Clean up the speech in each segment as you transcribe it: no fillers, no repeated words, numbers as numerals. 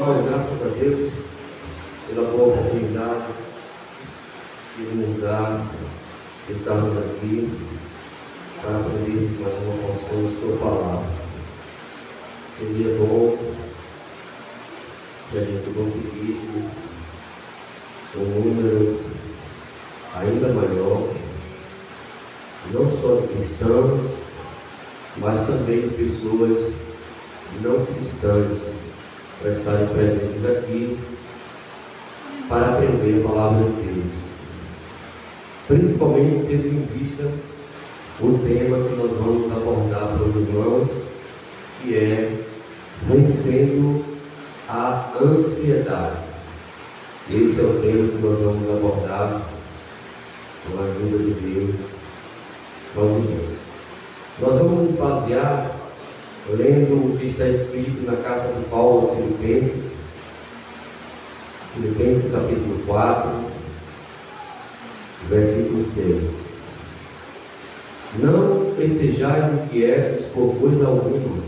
Olha, graças a Deus pela boa oportunidade de nos dar de estarmos aqui para aprendermos mais uma porção da sua palavra. Seria bom se a gente conseguisse um número ainda maior, não só de cristãos, mas também de pessoas não cristãs, para estarem presentes aqui para aprender a palavra de Deus, principalmente tendo em vista o tema que nós vamos abordar para os irmãos, que é vencendo a ansiedade. Esse é o tema que nós vamos abordar com a ajuda de Deus aos irmãos. Nós vamos nos basear lendo o que está escrito na carta de Paulo aos Filipenses, Filipenses capítulo 4, versículo 6. Não estejais inquietos por coisa alguma,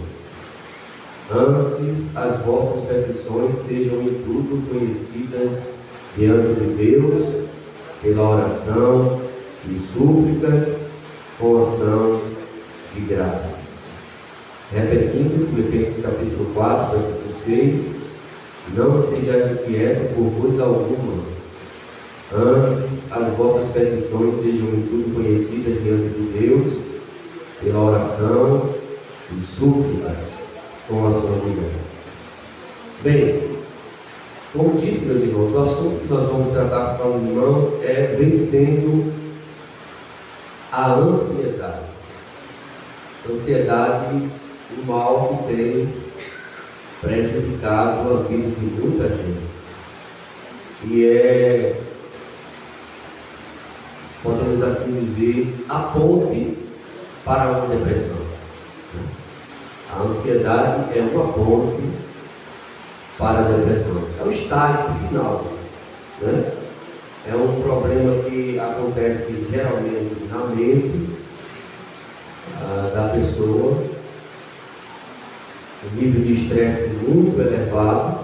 antes as vossas petições sejam em tudo conhecidas diante de Deus, pela oração e súplicas, com ação de graças. Repetindo, Filipenses capítulo 4, versículo 6, não sejais inquietos por coisa alguma, antes as vossas petições sejam em tudo conhecidas diante de Deus, pela oração e súplicas, com ação de graças. Bem, como disse, meus irmãos, o assunto que nós vamos tratar para os irmãos é vencendo a ansiedade. Ansiedade, o mal que tem prejudicado a vida de muita gente. E é, podemos assim dizer, a ponte para uma depressão. A ansiedade é uma ponte para a depressão. É o estágio final, né? É um problema que acontece geralmente na mente da pessoa, um nível de estresse muito elevado,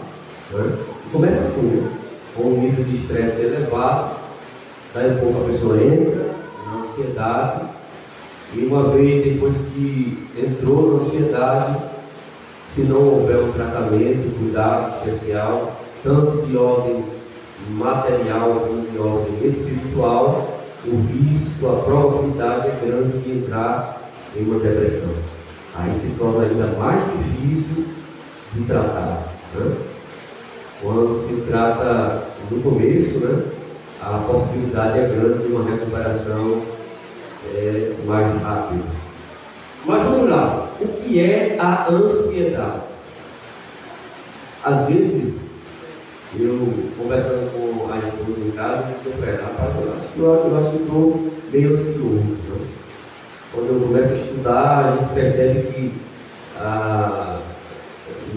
né? Começa assim, né? Com um nível de estresse elevado, daí um pouco a pessoa entra na ansiedade, e uma vez depois que entrou na ansiedade, se não houver um tratamento, cuidado especial, tanto de ordem material como de ordem espiritual, o risco, a probabilidade é grande de entrar em uma depressão. Aí se torna ainda mais difícil de tratar, né? Quando se trata no começo, né, a possibilidade é grande de uma recuperação mais rápida. Mas vamos lá, o que é a ansiedade? Às vezes, eu conversando com a esposa em casa, dizia para ela: rapaz, eu acho que estou meio ansioso, né? Quando eu começo a estudar, a gente percebe que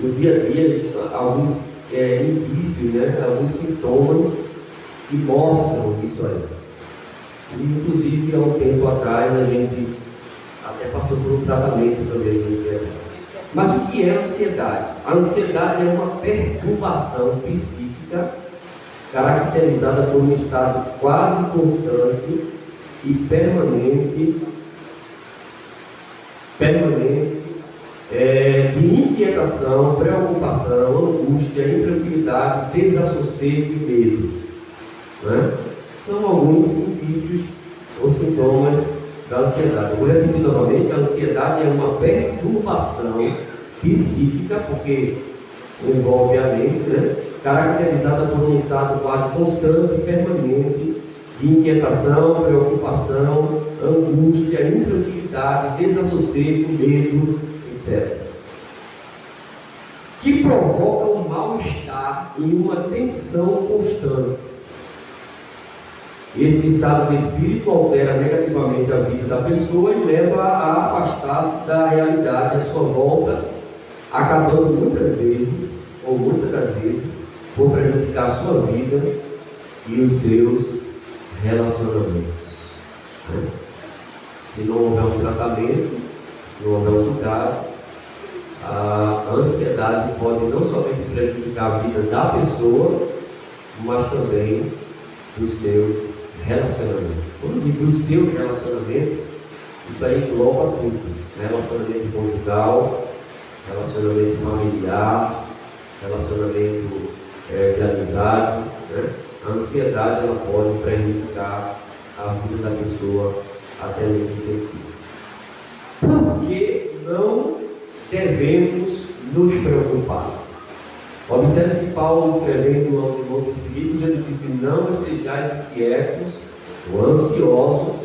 no dia a dia alguns indícios, né, alguns sintomas que mostram isso aí. E, inclusive, há um tempo atrás a gente até passou por um tratamento também de ansiedade. Mas o que é a ansiedade? A ansiedade é uma perturbação psíquica caracterizada por um estado quase constante e permanente de inquietação, preocupação, angústia, intranquilidade, desassossego e medo, né? São alguns indícios ou sintomas da ansiedade. Vou repetir novamente: a ansiedade é uma perturbação psíquica, porque envolve a mente, né? Caracterizada por um estado quase constante e permanente de inquietação, preocupação, angústia, intranquilidade, desassossego, medo, etc. Que provoca um mal-estar e uma tensão constante. Esse estado de espírito altera negativamente a vida da pessoa e leva a afastar-se da realidade à sua volta, acabando muitas vezes, ou muitas das vezes, por prejudicar a sua vida e os seus relacionamentos. Se não houver um tratamento, não houver um cuidado, a ansiedade pode não somente prejudicar a vida da pessoa, mas também dos seus relacionamentos. Quando digo dos seus relacionamentos, isso aí engloba tudo, né? Relacionamento conjugal, relacionamento familiar, relacionamento de amizade, né? A ansiedade ela pode prejudicar a vida da pessoa até nesse sentido. Por que não devemos nos preocupar? Observe que Paulo, escrevendo aos irmãos de Filipos, ele disse: não estejais inquietos ou ansiosos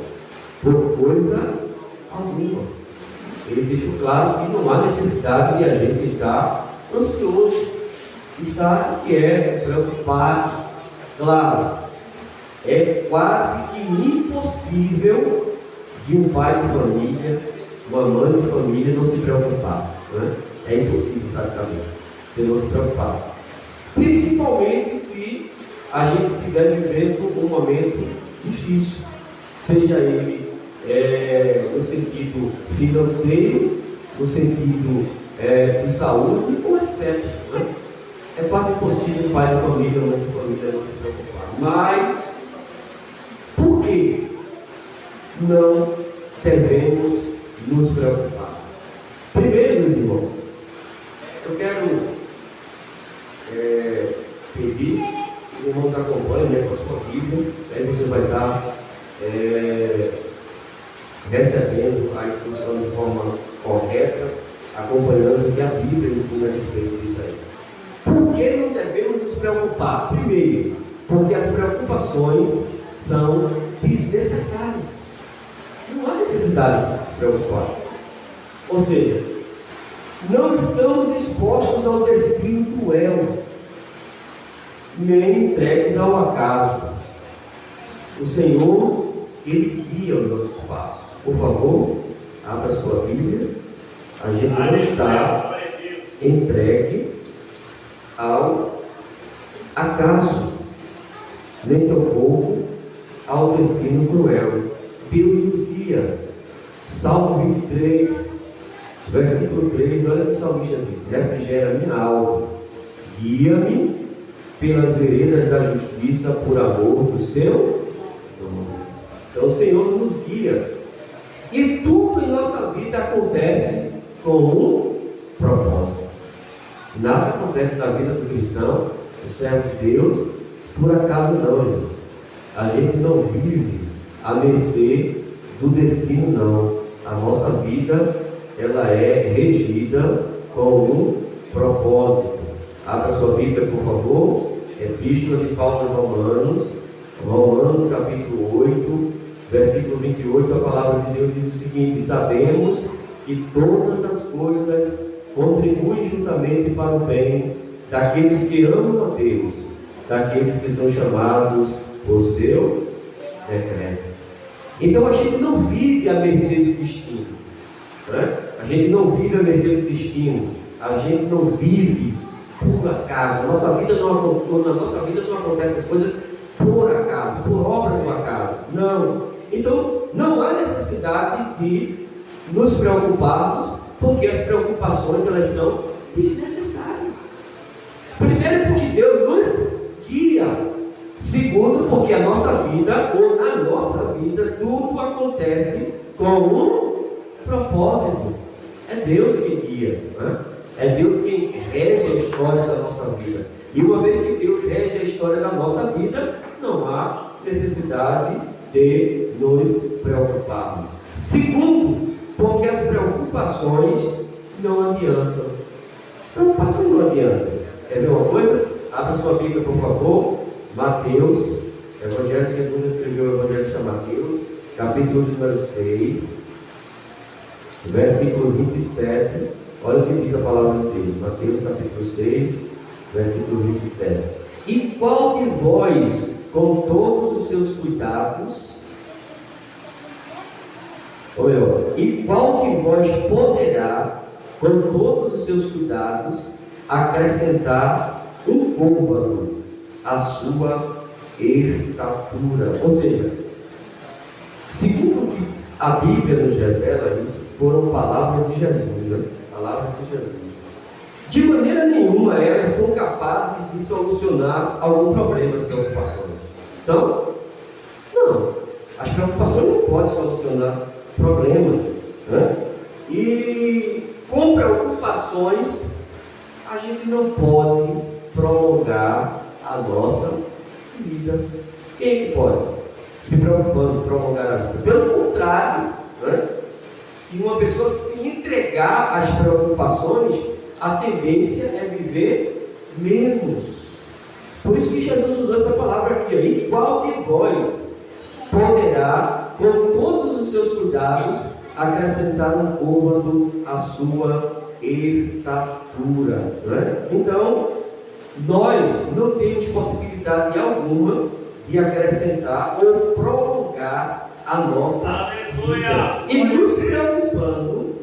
por coisa alguma. Ele deixou claro que não há necessidade de a gente estar ansioso, estar inquieto, preocupado. Claro, é quase que impossível de um pai de família, uma mãe de família não se preocupar, né? É impossível praticamente, se não se preocupar. Principalmente se a gente estiver vivendo um momento difícil, seja ele no sentido financeiro, no sentido de saúde, ou etc. Né? É quase impossível um pai de família, uma mãe de família não se preocupar. Mas, por que não devemos nos preocupar? Primeiro, meus irmãos, eu quero pedir que o irmão te acompanhe com a sua Bíblia, aí você vai estar recebendo a instrução de forma correta, acompanhando o que a Bíblia ensina a respeito disso aí. Por que não devemos nos preocupar? Primeiro, porque as preocupações são desnecessárias. Não há necessidade de se preocupar. Ou seja, não estamos expostos ao destino cruel, nem entregues ao acaso. O Senhor, Ele guia os nossos passos. Por favor, abra sua Bíblia. A gente não está entregue ao acaso, nem tampouco ao destino cruel. Deus nos guia. Salmo 23, versículo 3, olha o que o salmista diz: refrigera minha alma, guia-me pelas veredas da justiça por amor do seu nome. Então o Senhor nos guia. E tudo em nossa vida acontece com um propósito. Nada acontece na vida do cristão, do servo de Deus, por acaso não, irmãos. A gente não vive à mercê do destino, não. A nossa vida, ela é regida com um propósito. Abra sua Bíblia, por favor. Epístola de Paulo aos Romanos, Romanos capítulo 8, versículo 28, a palavra de Deus diz o seguinte: sabemos que todas as coisas contribuem juntamente para o bem daqueles que amam a Deus, daqueles que são chamados por seu decreto. Então a gente não vive à mercê do destino, né? A gente não vive à mercê do destino, a gente não vive por acaso. Na nossa vida não acontecem as coisas por acaso, por obra do acaso. Não. Então não há necessidade de nos preocuparmos, porque as preocupações elas são desnecessárias. Primeiro, porque Deus nos guia. Segundo, porque a nossa vida, ou na nossa vida, tudo acontece com um propósito. É Deus que guia, né? É Deus quem rege a história da nossa vida. E uma vez que Deus rege a história da nossa vida, não há necessidade de nos preocuparmos. Segundo, porque as preocupações não adiantam. Preocupações não adiantam. Quer ver uma coisa? Abra sua Bíblia, por favor. Mateus, Evangelho segundo escreveu o Evangelho de São Mateus, capítulo número 6, versículo 27. Olha o que diz a palavra de Deus. Mateus capítulo 6, versículo 27. E qual de vós, com todos os seus cuidados, ou melhor, e qual de vós poderá, com todos os seus cuidados, acrescentar um côvado à sua estatura? Ou seja, segundo o que a Bíblia nos revela, isso foram palavras de Jesus, né? Palavras de Jesus. De maneira nenhuma elas são capazes de solucionar algum problema, as preocupações. São? Não. As preocupações não podem solucionar problemas, né? E com preocupações a gente não pode prolongar a nossa vida. Quem é que pode? Se preocupando em prolongar a vida. Pelo contrário, né? Se uma pessoa se entregar às preocupações, a tendência é viver menos. Por isso que Jesus usou essa palavra aqui: e qual de vós poderá, com todos os seus cuidados, acrescentar um côvado à sua estatura? Né? Então, nós não temos possibilidade alguma de acrescentar ou prolongar a nossa vida. E nos preocupando,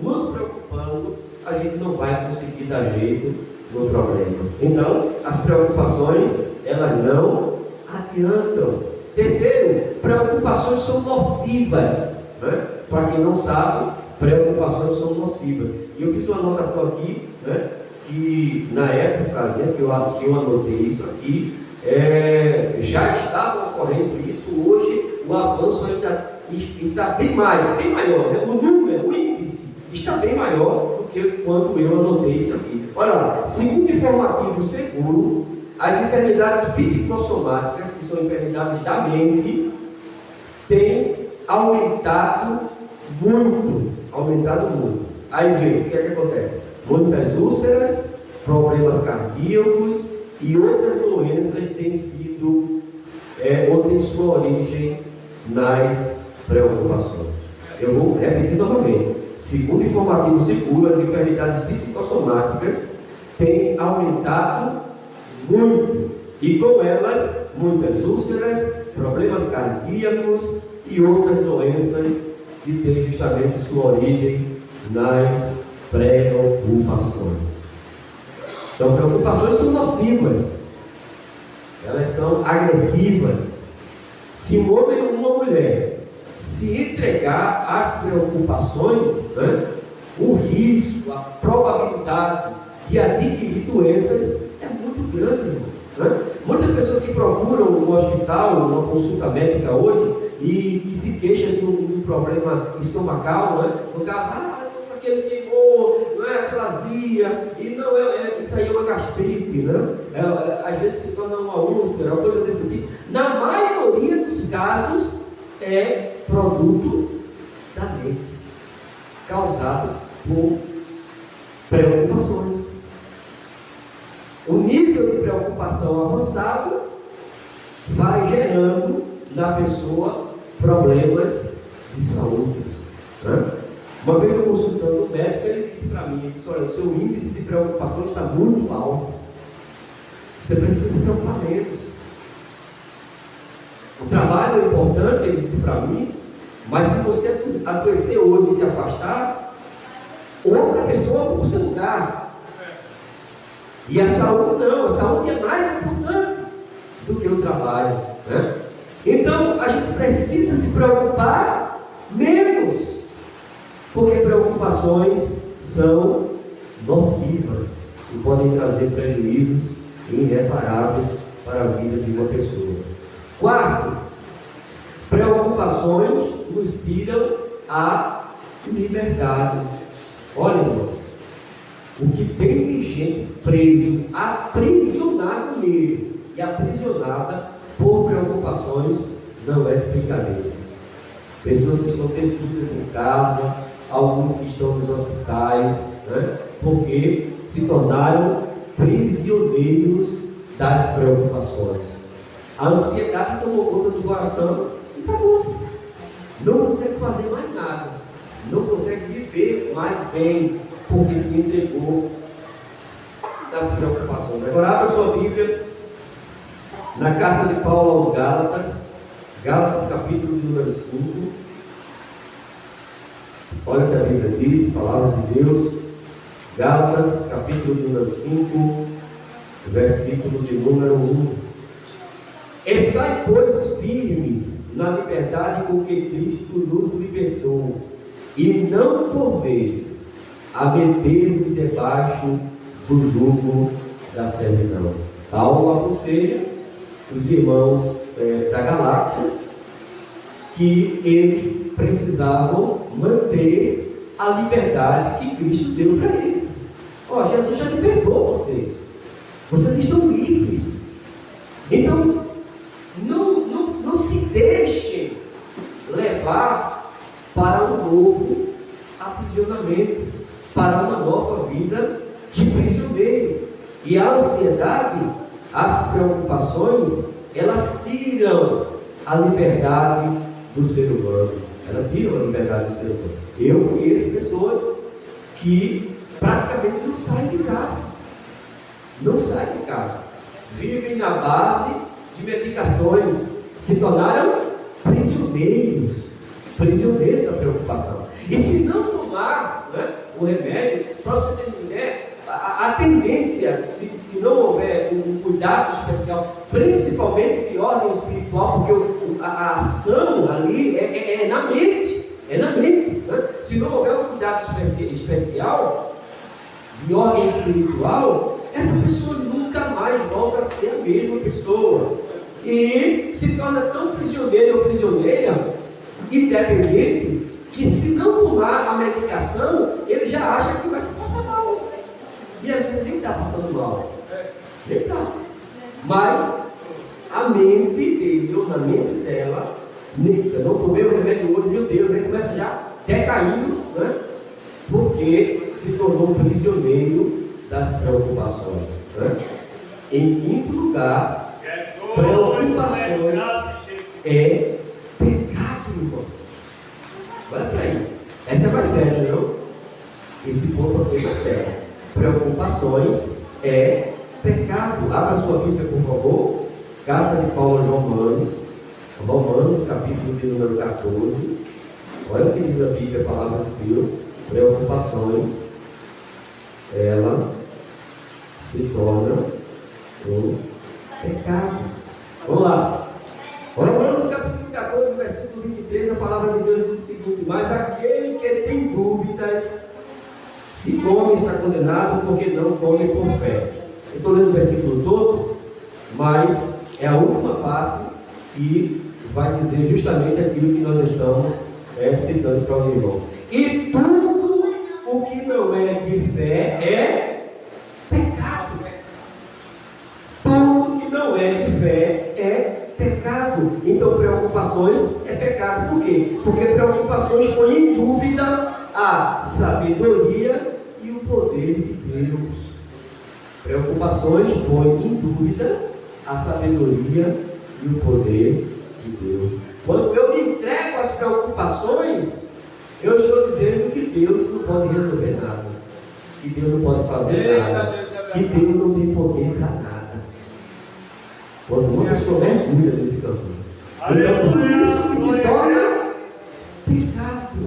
a gente não vai conseguir dar jeito no problema. Então, as preocupações, elas não adiantam. Terceiro, preocupações são nocivas, né? Para quem não sabe, preocupações são nocivas. E eu fiz uma anotação aqui, né? Que na época, né, que eu anotei isso aqui, já estava ocorrendo isso. Hoje o avanço ainda está bem maior, né? O número, o índice está bem maior do que quando eu anotei isso aqui. Olha lá, segundo informativo seguro, as enfermidades psicossomáticas, que são enfermidades da mente, têm aumentado muito. Aí vem, o que é que acontece? Muitas úlceras, problemas cardíacos e outras doenças têm sido, ou têm sua origem nas preocupações. Eu vou repetir novamente. Segundo informativo seguro, as enfermidades psicossomáticas têm aumentado muito, e com elas muitas úlceras, problemas cardíacos e outras doenças que têm justamente sua origem nas preocupações. Então, preocupações são nocivas, elas são agressivas. Se um homem ou uma mulher se entregar às preocupações, né, o risco, a probabilidade de adquirir doenças é muito grande. Né? Muitas pessoas que procuram um hospital, uma consulta médica hoje, e que se queixam de um problema estomacal, né? O cara, aquele queimou, não é aquela azia, e não isso aí é uma gastrite, né? Às vezes se torna uma úlcera, uma coisa desse tipo. Na maioria dos casos é produto da mente, causado por preocupações. O nível de preocupação avançado vai gerando na pessoa problemas de saúde. Né? Uma vez eu consultando o médico, ele disse para mim, ele disse: olha, o seu índice de preocupação está muito alto. Você precisa se preocupar menos. O trabalho é importante, ele disse para mim, mas se você adoecer hoje e se afastar, outra pessoa ocupa o seu lugar. E a saúde não, a saúde é mais importante do que o trabalho. Né? Então, a gente precisa se preocupar menos, porque preocupações são nocivas e podem trazer prejuízos irreparáveis para a vida de uma pessoa. Quarto, preocupações nos tiram a liberdade. Olha, irmão, o que tem de gente preso, aprisionado nele e aprisionada por preocupações, não é de brincadeira. Pessoas que estão tendo dúvidas em casa, alguns que estão nos hospitais, né? Porque se tornaram prisioneiros das preocupações. A ansiedade tomou conta do coração e acabou-se. Não consegue fazer mais nada, não consegue viver mais bem, porque se entregou das preocupações. Agora abra sua Bíblia na carta de Paulo aos Gálatas, Gálatas capítulo de número 5. Olha o que a Bíblia diz, palavra de Deus. Gálatas capítulo de número 5, versículo de número 1. Estai, pois, firmes na liberdade com que Cristo nos libertou, e não por vez a meter-vos debaixo do jugo da servidão. Paulo aconselha os irmãos da galáxia que eles precisavam manter a liberdade que Cristo deu para eles. Jesus já libertou vocês. Vocês estão livres. Então, não se deixem levar para um novo aprisionamento, para uma nova vida de prisioneiro. E a ansiedade, as preocupações, elas tiram a liberdade do ser humano. Elas tiram a liberdade do ser humano. Eu conheço pessoas que praticamente não saem de casa. Não saem de casa. Vivem na base de medicações. Se tornaram prisioneiros da preocupação. E se não tomar o remédio, para você ter uma ideia, a tendência, se não houver um cuidado especial, principalmente de ordem espiritual, porque a ação ali é na mente, Se não houver um cuidado especial de ordem espiritual, essa pessoa nunca mais volta a ser a mesma pessoa. E se torna tão prisioneiro ou prisioneira, independente, que se não tomar a medicação, ele já acha que vai passar mal. E às vezes nem está passando mal. Nem está. Mas a mente dele, ou na mente dela, eu não tomei o remédio hoje, meu Deus, ele começa já decaindo, porque se tornou prisioneiro das preocupações. Em quinto lugar, preocupações é pecado, irmão. Olha para aí. Essa é mais séria, não? Esse ponto aqui é mais sério. Preocupações é pecado. Abra sua Bíblia, por favor. Carta de Paulo aos Romanos, capítulo de número 14. Olha o que diz a Bíblia, a palavra de Deus. Preocupações, ela se torna um pecado. Vamos lá. Romanos capítulo 14, versículo 23, a palavra de Deus diz o seguinte: mas aquele que tem dúvidas, se come, está condenado, porque não come por fé. Eu estou lendo o versículo todo, mas é a última parte que vai dizer justamente aquilo que nós estamos citando para os irmãos. E tudo o que não é de fé é pecado. Tudo que não é de fé é pecado. Então preocupações é pecado. Por quê? Porque preocupações põem em dúvida a sabedoria e o poder de Deus. Preocupações põem em dúvida a sabedoria e o poder de Deus. Quando eu me entrego às preocupações, eu estou dizendo que Deus não pode resolver nada, que Deus não pode fazer nada, que Deus não tem poder para nada. Quando uma pessoa mergulha nesse campo, então por isso que se torna pecado.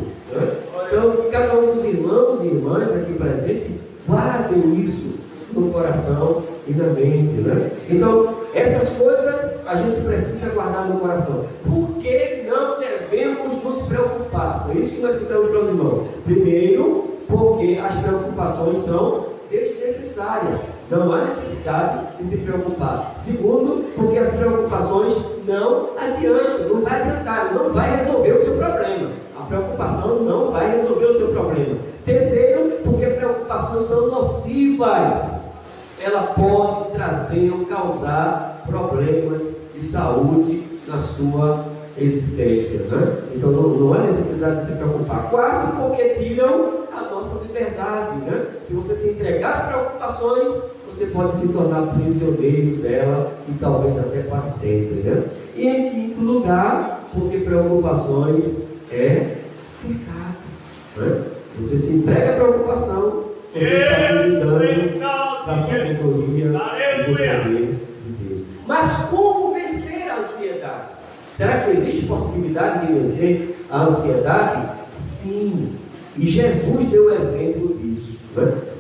Então que cada um dos irmãos e irmãs aqui presentes guardem isso no coração e na mente, Então essas coisas a gente precisa guardar no coração. Por que não devemos nos preocupar? Foi isso que nós citamos para os irmãos. Primeiro, porque as preocupações são desnecessárias. Não há necessidade de se preocupar. Segundo, porque as preocupações não adiantam, não vai adiantar, não vai resolver o seu problema. A preocupação não vai resolver o seu problema. Terceiro, porque preocupações são nocivas. Ela pode trazer ou causar problemas de saúde na sua existência, Então não há necessidade de se preocupar. Quarto, porque tiram a nossa liberdade, Se você se entregar às preocupações, você pode se tornar prisioneiro dela e talvez até para sempre, E em quinto lugar, porque preocupações é pecado, Você se entrega à preocupação, você está duvidando da sabedoria e do poder de Deus. Mas como vencer a ansiedade? Será que existe possibilidade de vencer a ansiedade? Sim. E Jesus deu exemplo disso.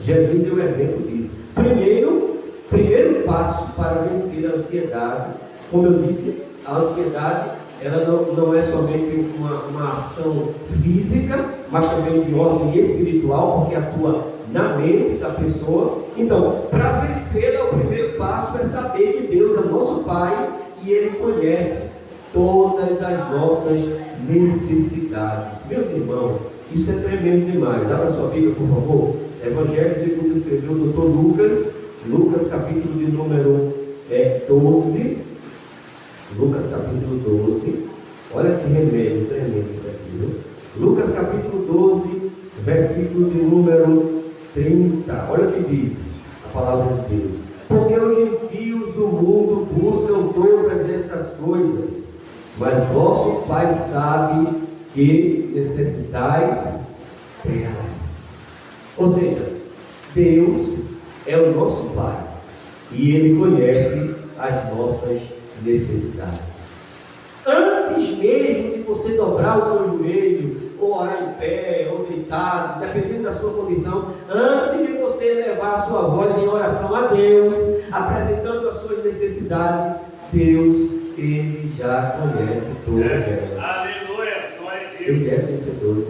Jesus deu exemplo disso. Primeiro passo para vencer a ansiedade, como eu disse, a ansiedade ela não é somente uma ação física, mas também de ordem espiritual, porque atua na mente da pessoa. Então, para vencê-la, o primeiro passo é saber que Deus é nosso Pai e Ele conhece todas as nossas necessidades. Meus irmãos, isso é tremendo demais. Abra sua Bíblia, por favor. Evangelho segundo escreveu o Dr. Lucas, Lucas capítulo de número 12. Lucas capítulo 12. Olha que remédio tremendo isso aqui, viu? Lucas capítulo 12, versículo de número 30. Olha o que diz a palavra de Deus. Porque os gentios do mundo buscam todas estas coisas, mas vosso Pai sabe que necessitais delas. Ou seja, Deus é o nosso Pai e Ele conhece as nossas necessidades. Antes mesmo de você dobrar o seu joelho, ou orar em pé, ou deitado, dependendo da sua condição, antes de você elevar a sua voz em oração a Deus, apresentando as suas necessidades, Deus, Ele já conhece todas elas. Aleluia, glória a Deus. Ele é vencedor.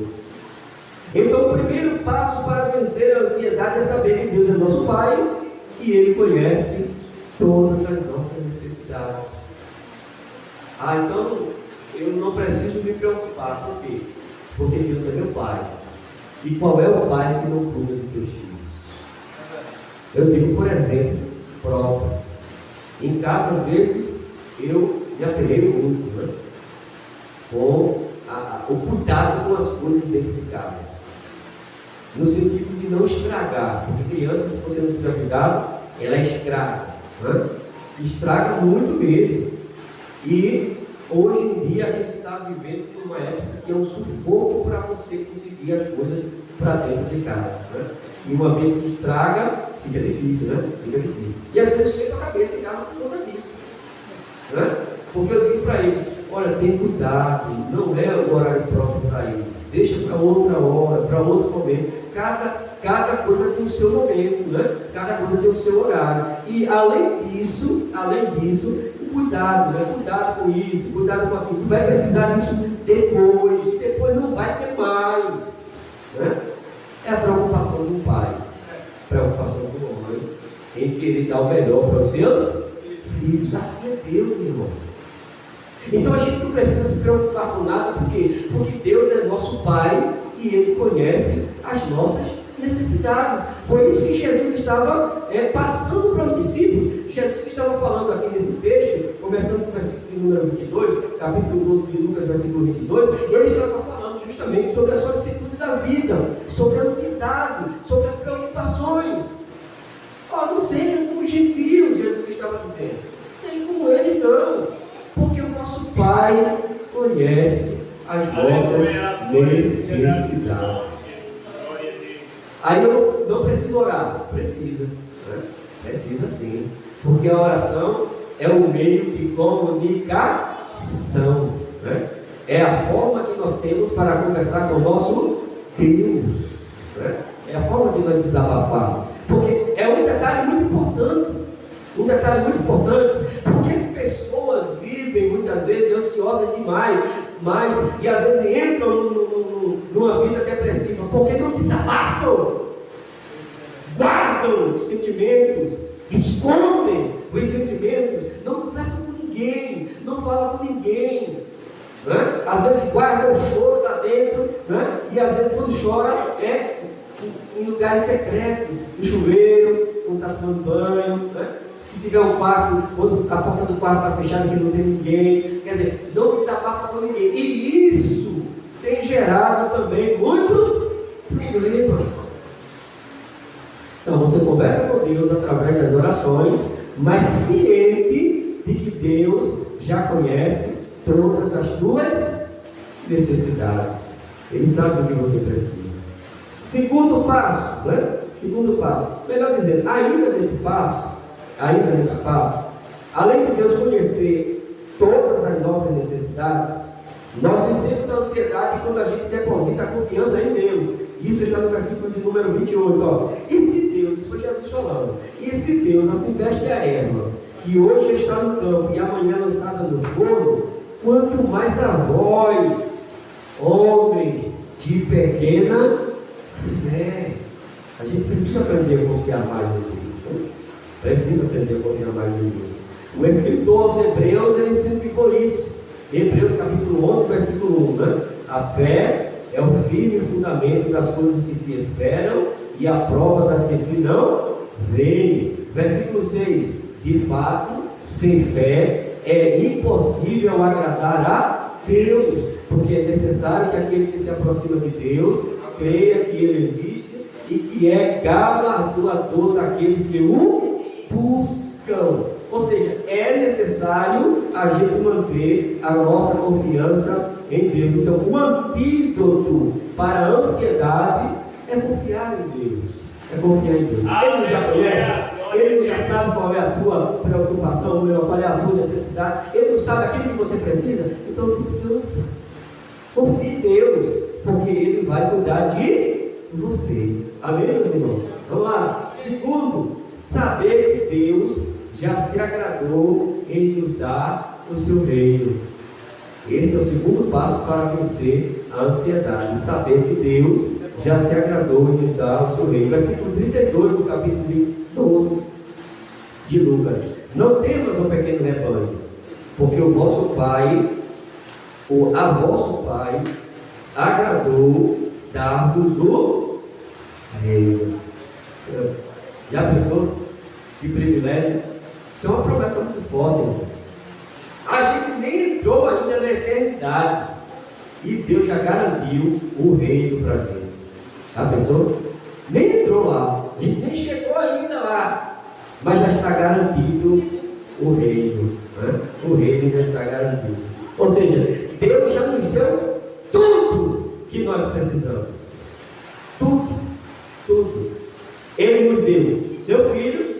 Então, o primeiro passo para vencer a ansiedade é saber que Deus é nosso Pai e Ele conhece todas as nossas necessidades. Então eu não preciso me preocupar. Por quê? Porque Deus é meu Pai. E qual é o pai que não cuida de seus filhos? Eu digo, por exemplo, próprio. Em casa, às vezes, eu me apeguei muito, né? Com o cuidado com as coisas dentro de casa. No sentido de não estragar. Porque criança, se você não tiver cuidado, ela estraga. Né? Estraga muito mesmo. E hoje em dia a gente está vivendo uma época que é um sufoco para você conseguir as coisas para dentro de casa. Né? E uma vez que estraga, fica difícil, né? Fica difícil. E às vezes chega a cabeça e gasta por conta disso. Né? Porque eu digo para eles, olha, tem cuidado, não é o horário próprio para eles. Deixa para outra hora, para outro momento. Cada coisa tem o seu momento, né? Cada coisa tem o seu horário. E além disso, cuidado, né? Cuidado com isso, cuidado com aquilo. Tu vai precisar disso depois não vai ter mais. Né? É a preocupação do pai, preocupação do mãe, em querer dar o melhor para os seus filhos. Assim é Deus, irmão. Então a gente não precisa se preocupar com nada, por quê? Porque Deus é nosso Pai e Ele conhece as nossas necessidades. Foi isso que Jesus estava passando para os discípulos. Jesus estava falando aqui nesse texto, começando com o versículo de número 22, capítulo 12 de Lucas, versículo 22, e ele estava falando justamente sobre a solicitude da vida, sobre a ansiedade, sobre as preocupações. Não sejam como os gentios, Jesus estava dizendo. Sejam como eles não, porque o nosso Pai conhece as nossas necessidades. Aí eu não preciso orar? Precisa. Né? Precisa sim. Porque a oração é um meio de comunicação. Né? É a forma que nós temos para conversar com o nosso Deus. Né? É a forma de nós desabafar. Porque é um detalhe muito importante. Porque pessoas vivem muitas vezes ansiosas demais, e às vezes entram numa vida depressiva, porque não desabafam, guardam os sentimentos, escondem os sentimentos, não conversam com ninguém, não falam com ninguém, né? Às vezes guardam o choro lá dentro, né? E às vezes quando chora em lugares secretos, no chuveiro, quando está tomando banho, né? Se tiver um quarto, quando a porta do quarto está fechada que não tem ninguém, quer dizer, não desabafa com ninguém. E isso tem gerado também muitos problemas. Então você conversa com Deus através das orações, mas ciente de que Deus já conhece todas as tuas necessidades. Ele sabe do que você precisa. Segundo passo, melhor dizendo, ainda nesse passo, além de Deus conhecer todas as nossas necessidades, nós vencemos a ansiedade quando a gente deposita a confiança em Deus. Isso está no versículo de número 28. E se Deus, isso foi Jesus falando, e se Deus assim veste a erva, que hoje está no campo e amanhã lançada no forno, quanto mais a vós, homens de pequena fé. A gente precisa aprender a confiar mais em Deus. Né? Precisa aprender a confiar mais em Deus. O escritor aos Hebreus, ele sempre por isso. Hebreus capítulo 11, versículo 1. Né? A fé é o firme fundamento das coisas que se esperam e a prova das que se não veem. Versículo 6. De fato, sem fé é impossível agradar a Deus, porque é necessário que aquele que se aproxima de Deus creia que Ele existe e que é galardoador daqueles que o buscam. Ou seja, é necessário a gente manter a nossa confiança em Deus. Então, o antídoto para a ansiedade é confiar em Deus. É confiar em Deus. Ele não já conhece, ele não já sabe qual é a tua preocupação, qual é a tua necessidade, ele não sabe aquilo que você precisa. Então, descansa. Confie em Deus, porque Ele vai cuidar de você. Amém, meus irmãos? Vamos lá. Segundo, saber que Deus já se agradou em nos dar o seu reino. Esse é o segundo passo para vencer a ansiedade. Saber que Deus já se agradou em nos dar o seu reino. Versículo 32 do capítulo 12 de Lucas. Não temas, ó pequeno rebanho, porque o vosso Pai, a vosso Pai, agradou dar-vos o reino. Já pensou? Que privilégio. Isso é uma promessa muito forte, irmão. A gente nem entrou ainda na eternidade e Deus já garantiu o reino para a gente. Já pensou? Nem entrou lá, a gente nem chegou ainda lá, mas já está garantido o reino, né? O reino já está garantido. Ou seja, Deus já nos deu tudo que nós precisamos. Tudo. Ele nos deu seu Filho,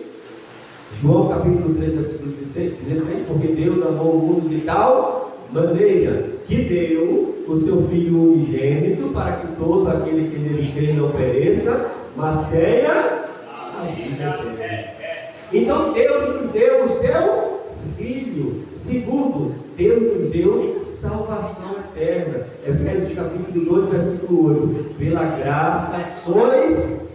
João capítulo 3, versículo 16, porque Deus amou o mundo de tal maneira que deu o seu Filho unigênito para que todo aquele que nele crê não pereça, mas tenha a vida eterna. Então Deus nos deu o seu Filho. Segundo, Deus nos deu salvação eterna. Efésios capítulo 2, versículo 8. Pela graça sois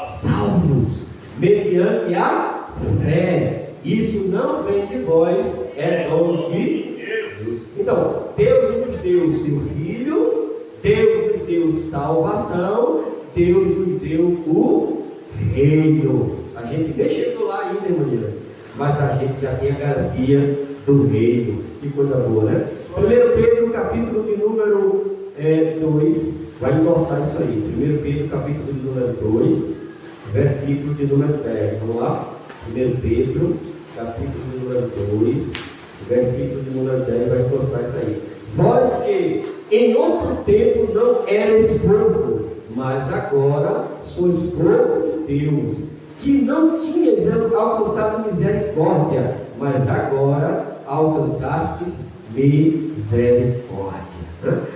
salvos, mediante a fé. Isso não vem de vós, é dom de Deus. Então, Deus nos deu o seu Filho, Deus nos deu salvação, Deus nos deu o reino. A gente nem chegou lá ainda, irmã, mas a gente já tem a garantia do reino. Que coisa boa, né? 1 Pedro, capítulo de número 2, vai endossar isso aí. 1 Pedro, capítulo de número 2, versículo de número 10. Vamos lá? 1 Pedro, capítulo de número 2, versículo de número 10, vai endossar isso aí. Vós que em outro tempo não erais povo, mas agora sois povo de Deus, que não tinhas alcançado misericórdia, mas agora alcançastes misericórdia.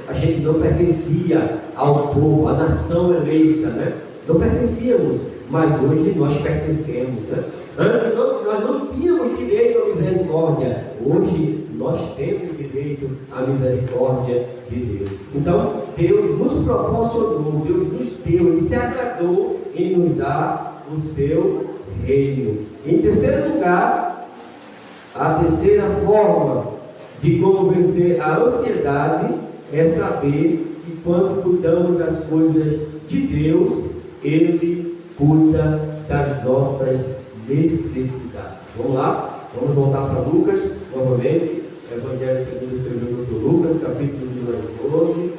A gente não pertencia ao povo, à nação eleita, né? Não pertencíamos, mas hoje nós pertencemos, né? Antes nós não tínhamos direito à misericórdia, hoje nós temos direito à misericórdia de Deus. Então Deus nos proporcionou, Deus nos deu, Ele se agradou em nos dar o seu reino. Em terceiro lugar, a terceira forma de como vencer a ansiedade é saber que quando cuidamos das coisas de Deus, Ele cuida das nossas necessidades. Vamos lá? Vamos voltar para Lucas novamente. Evangelho segundo escreveu o Lucas, capítulo de número 12,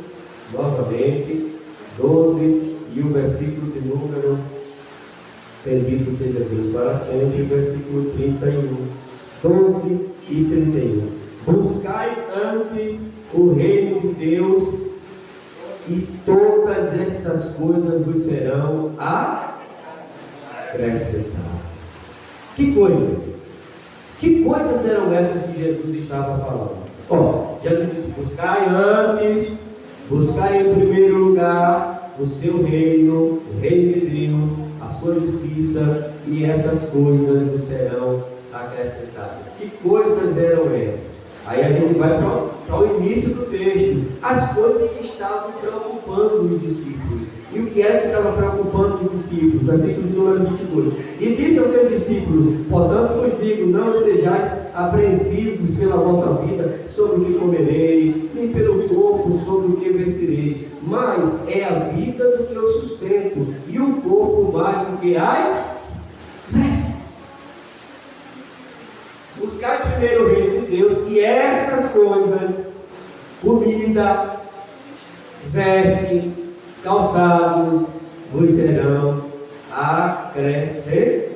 novamente, 12 e o versículo de número, bendito seja Deus para sempre, versículo 31, 12 e 31. Buscai antes o reino de Deus e todas estas coisas vos serão acrescentadas. Que coisas? Que coisas eram essas que Jesus estava falando? Jesus disse: buscai em primeiro lugar o seu reino, o reino de Deus, a sua justiça, e essas coisas vos serão acrescentadas. Que coisas eram essas? Aí a gente vai para o início do texto. As coisas que estavam preocupando os discípulos. E o que era que estava preocupando os discípulos? Versículo número 22. E disse aos seus discípulos: portanto vos digo, não estejais apreensivos pela vossa vida sobre o que comereis, nem pelo corpo sobre o que vestireis, mas é a vida do que o sustento, e o corpo mais do que as vestes. Buscai primeiro o reino de Deus, e estas coisas, comida, veste, calçados, vos serão acrescentados.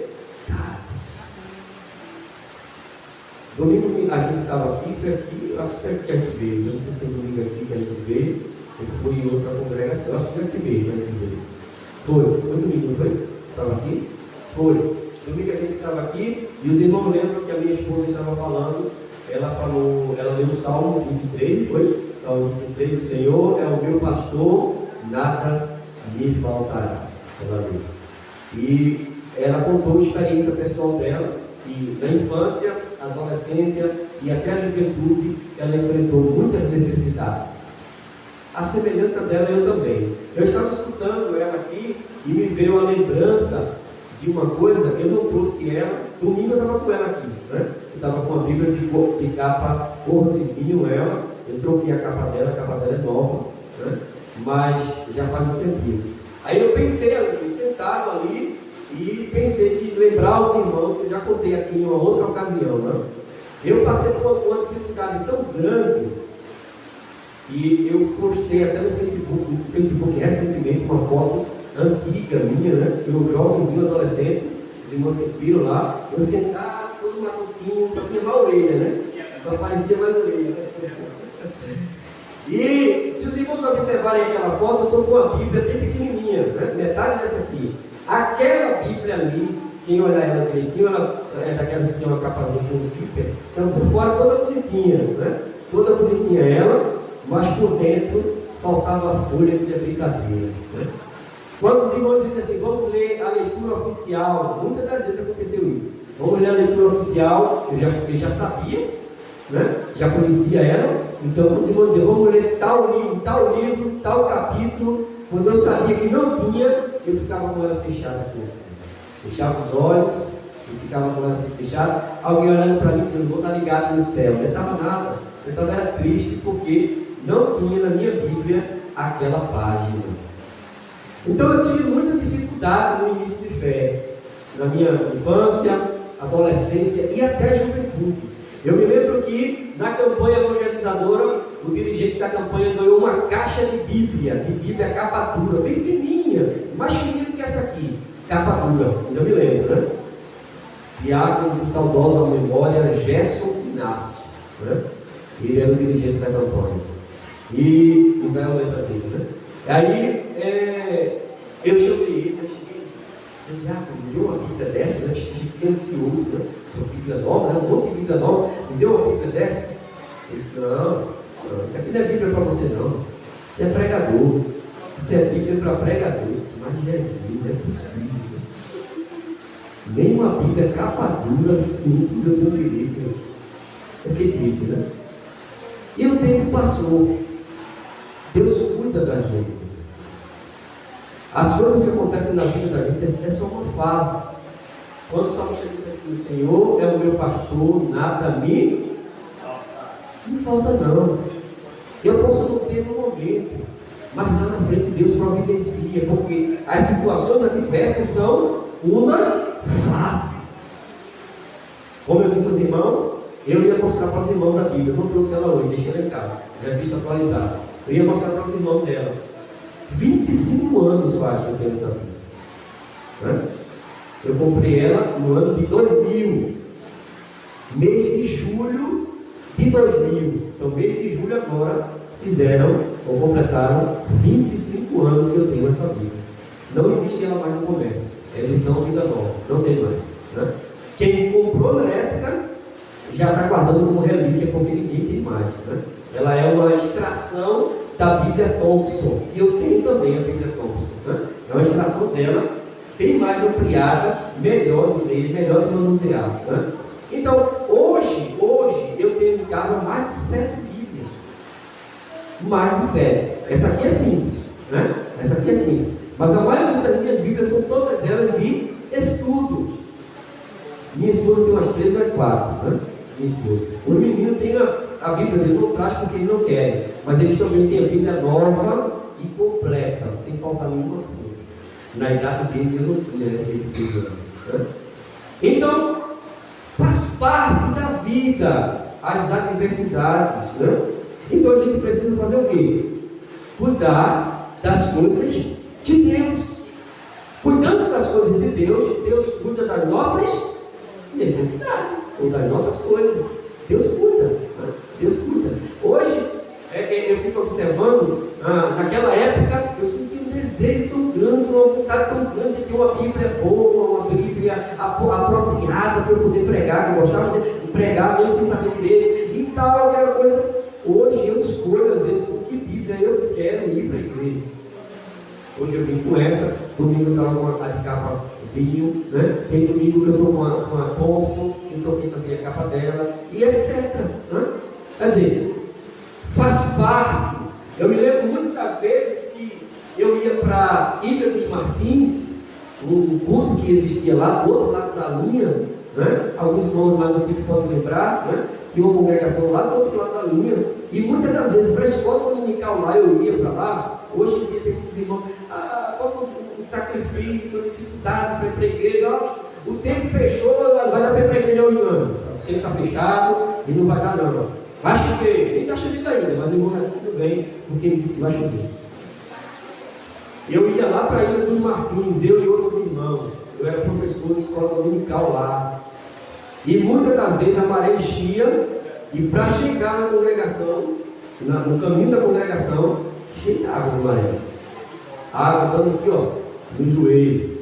Domingo a gente estava aqui, foi aqui, acho que foi aqui que a gente veio, não sei se foi domingo aqui que a gente veio, ou foi em outra congregação, acho que foi aqui mesmo que a gente veio. Foi domingo, não foi? Estava aqui? Foi. Domingo a gente estava aqui, e os irmãos lembram que a minha esposa estava falando, ela leu o Salmo 23, foi? Salmo 23, o Senhor é o meu pastor, nada me faltará. Ela leu. E ela contou a experiência pessoal dela, e na infância, adolescência e até a juventude, ela enfrentou muitas necessidades. A semelhança dela eu também. Eu estava escutando ela aqui e me veio a lembrança de uma coisa, eu não trouxe ela, domingo eu estava com ela aqui, né? Eu estava com a Bíblia de capa cor de vinho, eu troquei a capa dela é nova, né? Mas já faz um tempinho. Aí eu pensei ali, sentado ali, e pensei de lembrar os irmãos, que eu já contei aqui em uma outra ocasião, né? Eu passei por uma dificuldade tão grande, e eu postei até no Facebook recentemente uma foto antiga minha, né? Eu jovenzinho, adolescente, os irmãos que viram lá, eu sentado, todo matutinho, só tinha uma orelha, né? Só aparecia mais orelha, né? E se os irmãos observarem aquela foto, eu estou com uma Bíblia bem pequenininha, né? Metade dessa aqui. Aquela Bíblia ali, quem olhar ela direitinho, ela é daquelas que tem uma capazinha com zíper, então por fora toda bonitinha, né? Toda bonitinha ela, mas por dentro faltava a folha de brincadeira, né? Quando os irmãos dizem assim, vamos ler a leitura oficial, muitas das vezes aconteceu isso. Vamos ler a leitura oficial, eu já sabia, né? Já conhecia ela, então quando os irmãos diziam, vamos ler tal livro, tal capítulo, quando eu sabia que não tinha, eu ficava com ela fechada aqui assim. Fechava os olhos, e ficava com ela assim fechada, alguém olhando para mim dizendo, vou estar ligado no céu. Não estava nada, eu estava triste porque não tinha na minha Bíblia aquela página. Então eu tive muita dificuldade no início de fé, na minha infância, adolescência e até juventude. Eu me lembro que na campanha evangelizadora, o dirigente da campanha ganhou uma caixa de Bíblia capa dura, bem fininha, mais fininha do que essa aqui, capa dura, ainda me lembro, né? Diácono de saudosa memória, Gerson Inácio, né? Ele era o dirigente da campanha. E Israel lembra dele, né? Aí eu chamei ele, eu disse, me deu uma Bíblia dessa, né? Fiquei ansioso, né? Sua Bíblia nova, né? Um monte de Bíblia nova, me deu uma Bíblia dessa? Eu disse, não, isso aqui não é Bíblia para você não, você é pregador, isso é Bíblia para pregadores, mas Jesus, não é possível. Nem uma Bíblia capa dura, simples, eu não direito. É o que disse, né? E o tempo passou. Deus cuida da gente. As coisas que acontecem na vida da gente é só uma fase. Quando o salmista diz assim, o Senhor é o meu pastor, nada me falta não. Eu posso não ter no momento, mas lá na frente Deus providencia, porque as situações adversas são uma fase. Como eu disse aos irmãos, eu ia mostrar para os irmãos a Bíblia. Eu não trouxe ela hoje, deixei ela em casa, já visto atualizada. Eu ia mostrar para os irmãos ela. 25 anos faz que eu tenho essa Bíblia, né? Eu comprei ela no ano de 2000, mês de julho de 2000. Então, mês de julho agora completaram 25 anos que eu tenho essa Bíblia. Não existe ela mais no comércio, é edição Vida Nova, não tem mais, né? Quem comprou na época já está guardando como relíquia, porque ninguém tem mais, né? Ela é uma extração da Bíblia Thompson, que eu tenho também a Bíblia Thompson, né? É uma extração dela, bem mais ampliada, melhor de ler, melhor de manusear, né? Então, hoje eu tenho em casa mais de 7 Bíblias. Mais de 7. Essa aqui é simples, né? Essa aqui é simples. Mas a maioria das minhas Bíblias são todas elas de estudos. Minha esposa tem umas 3 ou 4, né? Minha esposa. O menino tem a Bíblia dele, não traz porque ele não quer, mas eles também têm a Bíblia nova e completa, sem faltar nenhuma coisa. Na idade deles eu não tinha esse Bíblia. Né? Então, faz parte da vida as adversidades. Né? Então a gente precisa fazer o quê? Cuidar das coisas de Deus. Cuidando das coisas de Deus, Deus cuida das nossas necessidades, ou das nossas coisas. Deus cuida, né? Deus cuida. Hoje, eu fico observando, naquela época, eu senti um desejo tão grande, uma vontade tão grande de ter uma Bíblia boa, uma Bíblia apropriada para eu poder pregar, que eu gostava de pregar mesmo sem saber ler, e tal, aquela coisa. Hoje eu escolho, às vezes, com que Bíblia eu quero ir para a igreja. Hoje eu vim com essa, domingo eu estava com a de capa vinho, né? Tem domingo que eu estou com a Thompson, eu troquei também a capa dela, e etc. Né? Quer dizer, faz parte. Eu me lembro muitas vezes que eu ia para a Ilha dos Martins, um culto que existia lá, do outro lado da linha, né? Alguns irmãos mais antigos podem lembrar, né? Tinha uma congregação lá do outro lado da linha, e muitas das vezes para a escola dominical lá, eu ia para lá. Hoje em dia tem muitos irmãos, qual um sacrifício, uma dificuldade para ir para a igreja, o tempo fechou, vai dar para ir para a igreja hoje não. O tempo está fechado e não vai dar não. Vai chover, nem está chovendo ainda, mas o irmão já tudo bem, porque ele disse que vai chover. Eu ia lá para a Ilha dos Martins, eu e outros irmãos, eu era professor de escola dominical lá, e muitas das vezes a maré enchia, e para chegar na congregação, no caminho da congregação, cheio de água no maré. A água dando aqui, ó, no joelho.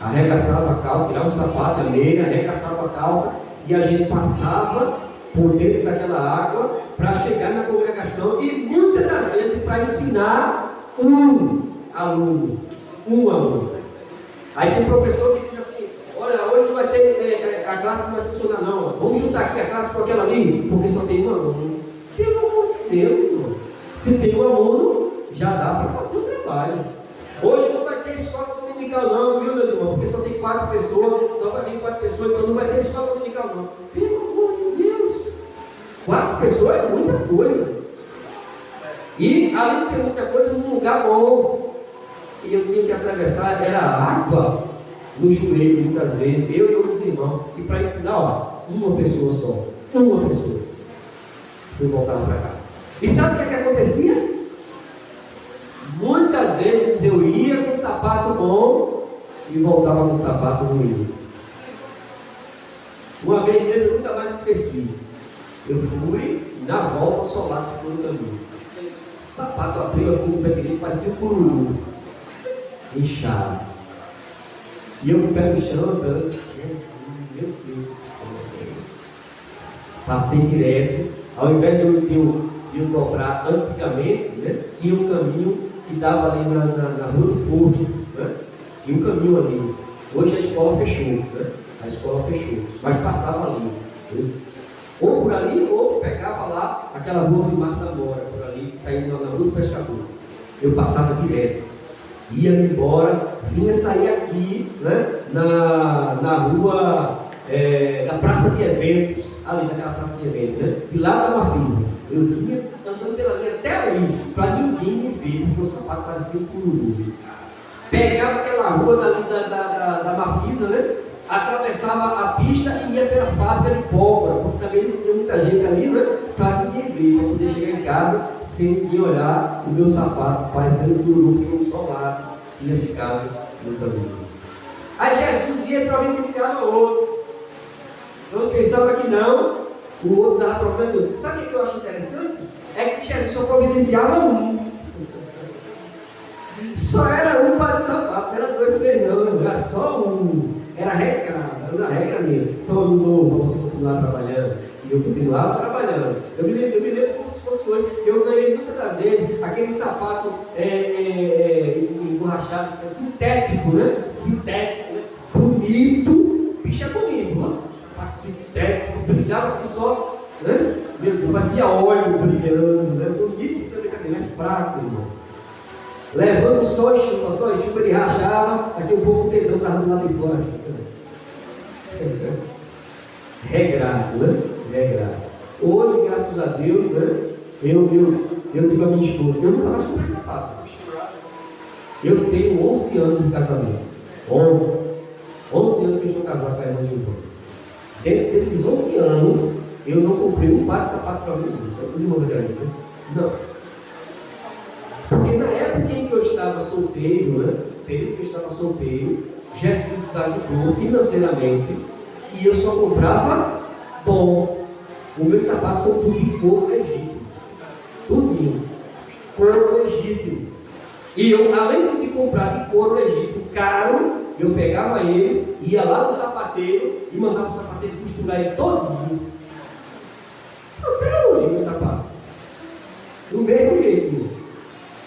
Arregaçava a calça, tirava o sapato, a meia, arregaçava a calça, e a gente passava por dentro daquela água para chegar na congregação, e muitas das vezes para ensinar um aluno. Aí tem professor que diz assim: olha, hoje não vai ter, a classe não vai funcionar não, vamos juntar aqui a classe com aquela ali, porque só tem um aluno. Pelo amor de Deus, irmão. Se tem um aluno, já dá para fazer o trabalho. Hoje não vai ter escola dominical não, viu, meus irmãos? Porque só tem 4 pessoas, só vai vir 4 pessoas, então não vai ter escola dominical não. Pelo amor de Deus! 4 pessoas é muita coisa. E, além de ser muita coisa, num lugar bom. E eu tinha que atravessar, era água no joelho, muitas vezes, eu e outros irmãos. E para ensinar, ó, uma pessoa só. Uma pessoa. Eu voltava para cá. E sabe o que acontecia? Muitas vezes eu ia com sapato bom e voltava com sapato ruim. Uma vez mesmo, eu nunca mais esqueci. Eu fui e na volta o solado ficou no caminho. O sapato abriu assim no pé direito, parecia um cururu. Inchado. E eu com o pé no chão andando. Meu Deus do céu. Passei direto. Ao invés de eu dobrar antigamente, né, tinha um caminho que dava ali na rua do posto, né? Tinha um caminho ali. Hoje a escola fechou, né? A escola fechou, mas passava ali, né? Ou por ali, ou pegava lá aquela rua de Marta Mora, por ali, saindo na rua do pescador. Eu passava direto, ia embora, vinha sair aqui, né? Na rua da praça de eventos, ali naquela praça de eventos, né? E lá da Mafisa. Eu vinha andando pela linha até aí, para ninguém me ver, porque o sapato parecia um cururu. Pegava aquela rua dali da Mafisa, né? Atravessava a pista e ia pela fábrica de pólvora, porque também não tinha muita gente ali, né? Para ninguém ver, para poder chegar em casa sem ninguém olhar o meu sapato, parecendo um cururu que um só lado tinha ficado no caminho. Aí Jesus ia providenciar no outro. Então pensava que não, o outro dava problema. Sabe o que eu acho interessante? É que Jesus só providenciava um. Só era um para de sapato, era 2 3 não, era só um. Era regra mesmo. Todo mundo, para você continuar trabalhando. E eu continuava trabalhando. Eu me lembro como se fosse hoje. Eu ganhei muitas das vezes aquele sapato emborrachado, sintético, né? Sintético, né? Bonito, bicho é bonito, mano. Sapato sintético, brilhava aqui só, né? Meu Deus, parecia óleo brilhando, né? Bonito também, é fraco, irmão. Levando só chupa, ele rachava, aqui um pouco o dedão estava do lado de fora. Assim. Regrado, né? Regrado. Hoje, graças a Deus, né? Eu digo a minha esposa, eu nunca mais comprei sapato. Eu tenho 11 anos de casamento. 11 anos que eu estou casado com a irmã de irmão. Dentro desses 11 anos, eu não comprei um par de sapato para mim. Só os irmãos acreditam? Não. Porque na época em que eu estava solteiro, né? Período que eu estava solteiro, Jesus nos ajudou financeiramente e eu só comprava bom. Os meus sapatos são tudo de couro egípcio. Tudinho. Couro egípcio. E eu, além de comprar de couro egípcio caro, eu pegava eles, ia lá no sapateiro e mandava o sapateiro costurar ele todinho. Até hoje, meu sapato. Do mesmo jeito.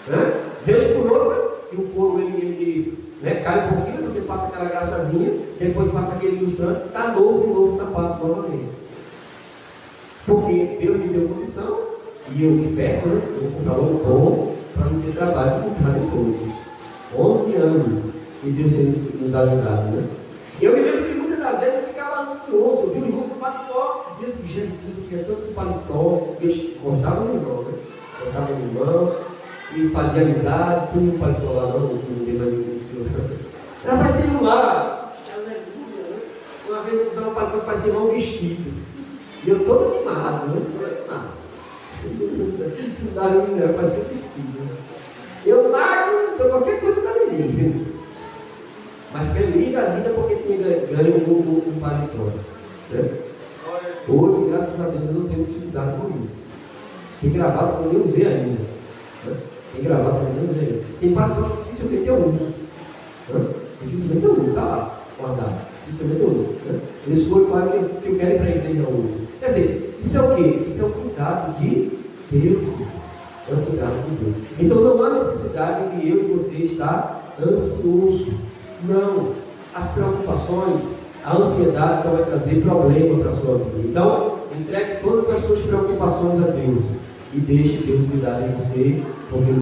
Né? Vez por outra, e o couro ele cai um pouquinho, você passa aquela graxazinha, depois passa aquele ilustrante, está novo de novo o sapato novamente. Porque Deus me deu condição, e eu espero, né? Eu vou comprar um bom para não ter trabalho de comprar depois. 11 anos e Deus tem nos ajudado, né? Eu me lembro que muitas das vezes eu ficava ansioso, eu vi o irmão com paletó, Deus de Jesus, eu queria tanto paletó, eu gostava do irmão, né? Gostava do irmão, e fazia amizade, tudo paletó lá, não tem mais nenhum senhor. Era para ter um lá, uma vez eu usava um paletó que parecia um vestido, e eu todo animado, né? Não dava não, parecia um vestido. Eu largo, então qualquer coisa da menina. Mas feliz da vida porque tinha ganho um paletó. Né? Hoje, graças a Deus, eu não tenho dificuldade com isso. Tem gravado que eu nem usei ainda. Né? Tem gravado que eu nem usei ainda. Tem paletó que dificilmente eu uso. Né? Dificilmente eu uso, está lá, guardado. Dificilmente eu uso. Né? Esse foi o quadro que eu quero ir para a igreja hoje. Quer dizer, isso é o quê? Isso é o cuidado de Deus. É o cuidado de Deus. Então não há necessidade de eu e você estar ansioso. Não. As preocupações, a ansiedade só vai trazer problema para a sua vida. Então, entregue todas as suas preocupações a Deus e deixe Deus cuidar de você, porque